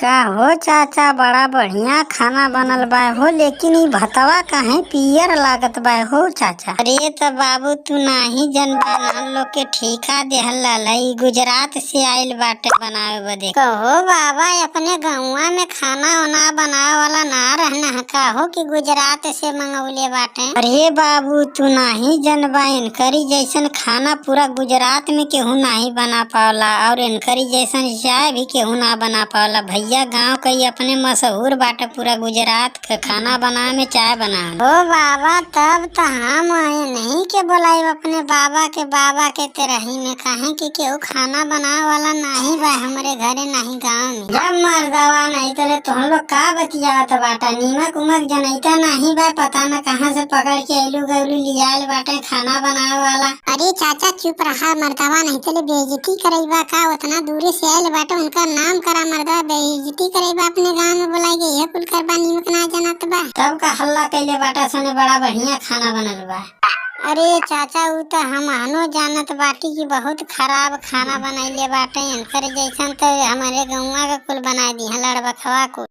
का हो चाचा, बड़ा बढ़िया खाना बनल बा हो, लेकिन ई भतवा काहे पियर लागत बा हो चाचा। अरे त बाबू तू नाही जनबा, हम लोग के ठेका देहल है, गुजरात से आइल बाटे बनावे बदे। कहो बाबा, अपने गौवा में खाना वाना बनावे वाला ना रहना है का हो कि गुजरात से मंगौले बाटे। अरे बाबू तू नाही जनबा, इनकरी जैसन खाना पूरा गुजरात में केहू नहीं बना पावला, और इनकरी जैसन चाय भी केहू ना बना पावला। भैया गांव कई अपने मशहूर बाटे पूरा गुजरात के खाना बनावे में, चाय बनावे। ओ बाबा, तब तो हम नहीं के बोलाई अपने बाबा के तेरही में, काहे कि केहू खाना बनावे वाला नहीं बा हमारे घरे नहीं गाँव में। जब मर्दवा नहीं तो तुम लोग का बतियावत बाटा, नीमक उमक जनैता नहीं बा, पता न कहाँ से पकड़ के आलू गैलू लियाल बाटे खाना बनावे वाला। अरे चाचा चुप रहा, मर्दवा नहीं तो बेइज्जती करेबा का, उतना दूर से आयल बाटे, उनका नाम करा मर्दवा, बेइज्जती करेबा अपने गांव में बुलाई के ये कुल करबा, नीमक ना जानत बा। तब का हल्ला कैले बाटा, सुने बड़ा बढ़िया खाना बनल बा। अरे चाचा उ तो हमहनो जानत बाटी कि बहुत खराब खाना बनैले बाटे, इनकर जैसन तो हमारे गौवा का कुल बना दी लड़बखवा को।